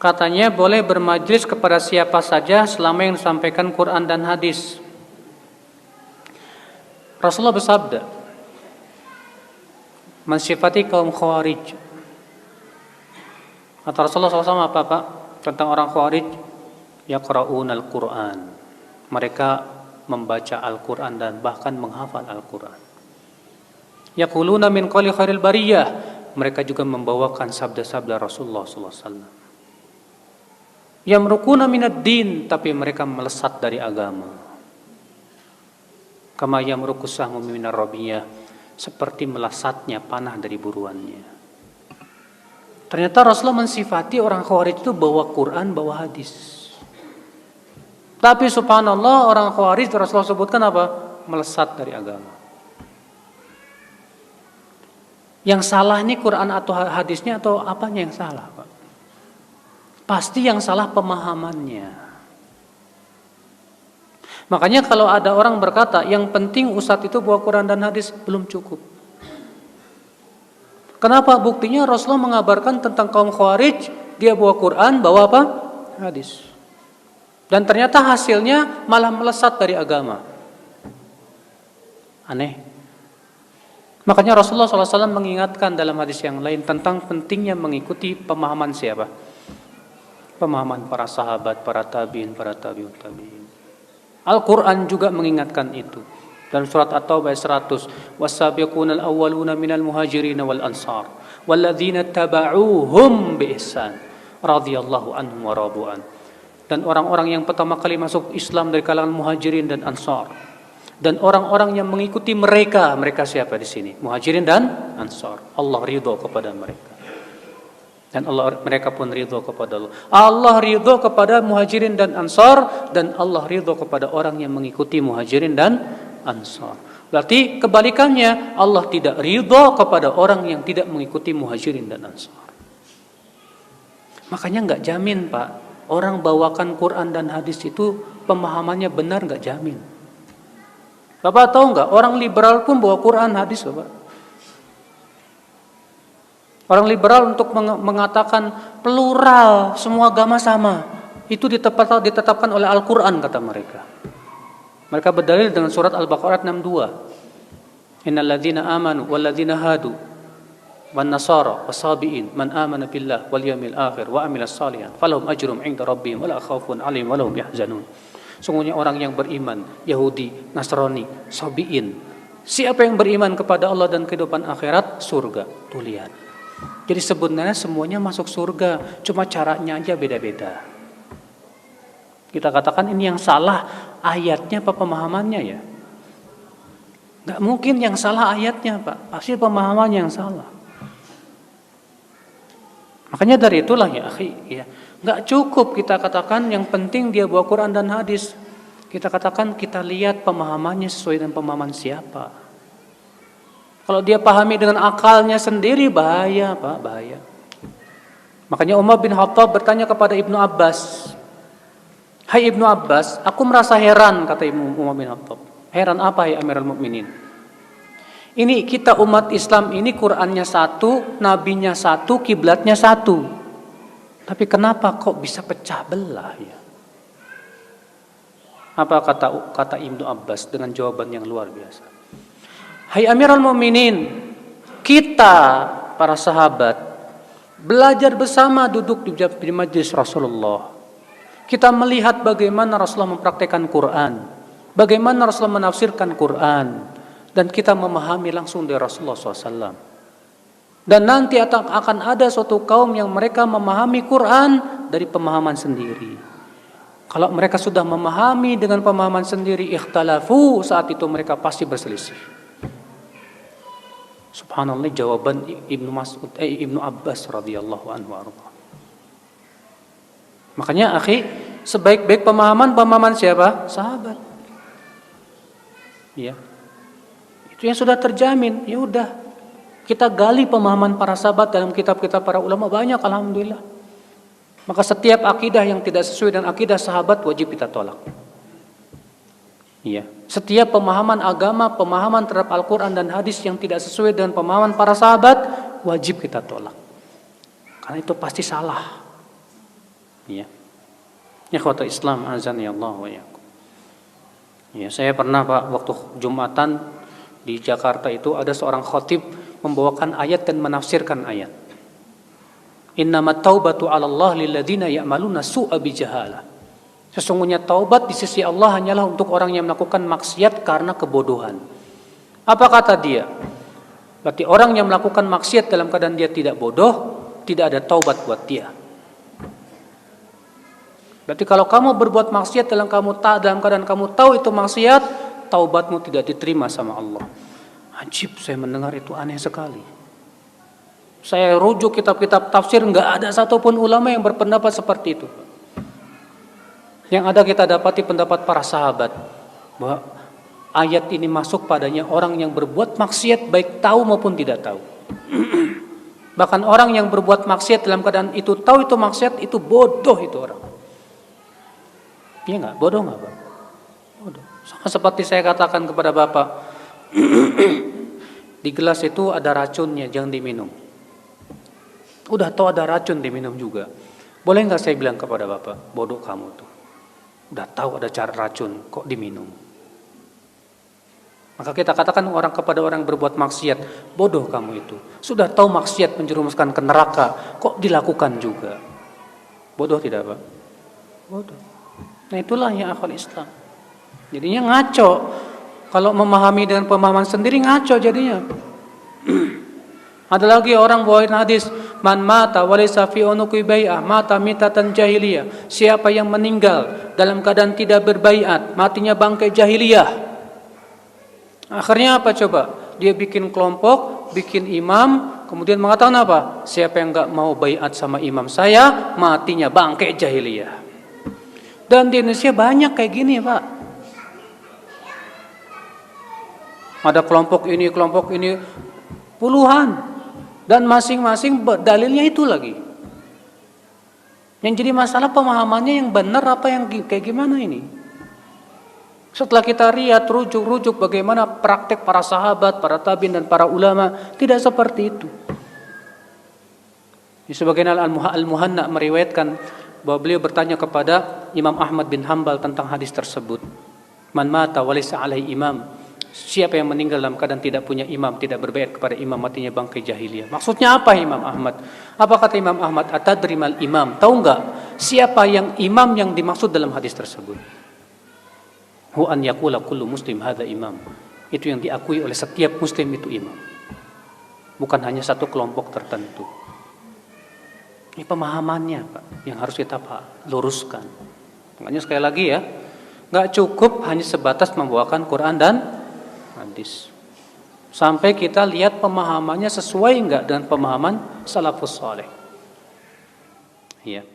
Katanya boleh bermajlis kepada siapa saja selama yang disampaikan Quran dan hadis. Rasulullah bersabda mensifati kaum Khawarij. Kata Rasulullah SAW apa Pak? Tentang orang Khawarij, yaqra'unal Qur'an. Mereka membaca Al-Quran dan bahkan menghafal Al-Quran. Yaquluna min qawli khairil bariyah. Mereka juga membawakan sabda-sabda Rasulullah SAW. Yamrukuna minad din, tapi mereka melesat dari agama. Kama yamrukus sahmu minar rabiyah, seperti melesatnya panah dari buruannya. Ternyata Rasulullah mensifati orang Khawarij itu bawa Quran, bawa hadis. Tapi subhanallah orang Khawarij Rasulullah sebutkan apa? Melesat dari agama. Yang salah ini Quran atau hadisnya atau apanya yang salah, Pak? Pasti yang salah pemahamannya. Makanya kalau ada orang berkata yang penting ustadz itu bawa Quran dan hadis, belum cukup. Kenapa? Buktinya Rasulullah mengabarkan tentang kaum Khawarij, dia bawa Quran, bawa apa? Hadis. Dan ternyata hasilnya malah melesat dari agama. Aneh. Makanya Rasulullah SAW mengingatkan dalam hadis yang lain tentang pentingnya mengikuti pemahaman siapa? Pemahaman para sahabat, para tabi'in, para tabi'ut tabi'in. Al-Quran juga mengingatkan itu. Dalam surat At-Taubah 100, "Was-sabiqunal awwaluna minal muhajirin wal ansar, walladzina taba'uuhum bi ihsan, radhiyallahu anhum wa radu'an." Dan orang-orang yang pertama kali masuk Islam dari kalangan muhajirin dan ansar. Dan orang-orang yang mengikuti mereka, mereka siapa di sini? Muhajirin dan ansar. Allah ridho kepada mereka. Dan mereka pun ridho kepada Allah. Allah ridho kepada muhajirin dan ansar, dan Allah ridho kepada orang yang mengikuti muhajirin dan ansar. Berarti kebalikannya, Allah tidak ridho kepada orang yang tidak mengikuti muhajirin dan ansar. Makanya nggak jamin Pak, orang bawakan Quran dan hadis itu pemahamannya benar, nggak jamin. Bapak tahu nggak, orang liberal pun bawa Quran hadis Bapak. Orang liberal untuk mengatakan plural, semua agama sama, itu ditetapkan oleh Al-Quran kata mereka. Mereka berdalil dengan surat Al-Baqarah 62. Innal ladzina amanu wal ladzina hadu wan nasara wasabiin man amana billah wal yawmil akhir wa amilas salihan falahum ajrum 'inda rabbihim wala khaufun 'alaihim wala hum yahzanun. Sungguhnya orang yang beriman, Yahudi, Nasrani, Sabiin, siapa yang beriman kepada Allah dan kehidupan akhirat, surga. Tuh lihat. Jadi sebenarnya semuanya masuk surga, cuma caranya aja beda-beda. Kita katakan ini yang salah ayatnya apa pemahamannya ya? Gak mungkin yang salah ayatnya Pak, pasti pemahamannya yang salah. Makanya dari itulah ya akhi, ya, gak cukup kita katakan yang penting dia bawa Quran dan hadis. Kita katakan kita lihat pemahamannya sesuai dengan pemahaman siapa. Kalau dia pahami dengan akalnya sendiri, bahaya Pak, bahaya. Makanya Umar bin Khattab bertanya kepada Ibnu Abbas, "Hai Ibnu Abbas, aku merasa heran," kata Umar bin Khattab. "Heran apa ya Amirul Mukminin? Ini kita umat Islam ini Qur'annya satu, nabinya satu, kiblatnya satu. Tapi kenapa kok bisa pecah belah ya?" Apa kata Ibnu Abbas dengan jawaban yang luar biasa? "Hai Amirul Mukminin, kita para sahabat belajar bersama duduk di majlis Rasulullah. Kita melihat bagaimana Rasulullah mempraktekkan Quran, bagaimana Rasulullah menafsirkan Quran, dan kita memahami langsung dari Rasulullah SAW. Dan nanti akan ada suatu kaum yang mereka memahami Quran dari pemahaman sendiri. Kalau mereka sudah memahami dengan pemahaman sendiri, ikhtalafu, saat itu mereka pasti berselisih." Subhanallah, jawaban Ibnu Abbas radhiyallahu anhu arba. Makanya akhi, sebaik-baik pemahaman siapa? Sahabat. Ya. Itu yang sudah terjamin. Ya udah. Kita gali pemahaman para sahabat dalam kitab-kitab para ulama banyak, alhamdulillah. Maka setiap akidah yang tidak sesuai dengan akidah sahabat wajib kita tolak. Iya. Setiap pemahaman agama, pemahaman terhadap Al-Quran dan hadis yang tidak sesuai dengan pemahaman para sahabat, wajib kita tolak. Karena itu pasti salah. Ya. Ikhwatul Islam azan ya Allah wa iyyakum. Ya, saya pernah Pak waktu Jumatan di Jakarta itu ada seorang khatib membawakan ayat dan menafsirkan ayat. Innamat taubatu 'ala Allah lilladzina ya'maluna su'a bijahalah. Sesungguhnya taubat di sisi Allah hanyalah untuk orang yang melakukan maksiat karena kebodohan. Apa kata dia? Berarti orang yang melakukan maksiat dalam keadaan dia tidak bodoh, tidak ada taubat buat dia. Berarti kalau kamu berbuat maksiat dalam keadaan kamu tahu itu maksiat, taubatmu tidak diterima sama Allah. Ajib, saya mendengar itu aneh sekali. Saya rujuk kitab-kitab tafsir, nggak ada satupun ulama yang berpendapat seperti itu. Yang ada kita dapati pendapat para sahabat bahwa ayat ini masuk padanya orang yang berbuat maksiat baik tahu maupun tidak tahu. Bahkan orang yang berbuat maksiat dalam keadaan itu tahu itu maksiat, itu bodoh itu orang. Iya nggak? Bodoh nggak Pak? Bodoh. Sama seperti saya katakan kepada Bapak, di gelas itu ada racunnya, jangan diminum. Udah tahu ada racun diminum juga. Boleh nggak saya bilang kepada Bapak, bodoh kamu tuh. Udah tahu ada cara racun, kok diminum? Maka kita katakan orang kepada orang berbuat maksiat, bodoh kamu itu. Sudah tahu maksiat menjerumuskan ke neraka, kok dilakukan juga? Bodoh tidak Pak? Bodoh. Nah itulah yang akal Islam. Jadinya ngaco. Kalau memahami dengan pemahaman sendiri ngaco jadinya. Ada lagi orang bawain hadis, man mata walaysa fi unuqi bai'ah mata mitatan jahiliyah. Siapa yang meninggal dalam keadaan tidak berbaiat, matinya bangkai jahiliyah. Akhirnya apa coba? Dia bikin kelompok, bikin imam, kemudian mengatakan apa? Siapa yang enggak mau baiat sama imam saya, matinya bangkai jahiliyah. Dan di Indonesia banyak kayak gini Pak. Ada kelompok ini puluhan. Dan masing-masing dalilnya itu lagi. Yang jadi masalah pemahamannya yang benar apa yang kayak gimana ini. Setelah kita lihat rujuk-rujuk bagaimana praktek para sahabat, para tabi'in dan para ulama, tidak seperti itu. Sebagian Al-Muhanna meriwayatkan bahwa beliau bertanya kepada Imam Ahmad bin Hanbal tentang hadis tersebut. Man mata walaysa alaihi imam. Siapa yang meninggal dalam keadaan tidak punya imam, tidak berbaiat kepada imam, matinya bangkai jahiliyah. Maksudnya apa Imam Ahmad? Apa kata Imam Ahmad? Atadrimal imam. Tahu enggak siapa yang imam yang dimaksud dalam hadis tersebut? Hu an yaqula kullu muslim hadza imam. Itu yang diakui oleh setiap muslim itu imam. Bukan hanya satu kelompok tertentu. Ini pemahamannya Pak, yang harus kita luruskan. Makanya sekali lagi ya, nggak cukup hanya sebatas membawakan Quran dan hadis. Sampai kita lihat pemahamannya sesuai nggak dengan pemahaman salafus saleh. Ya.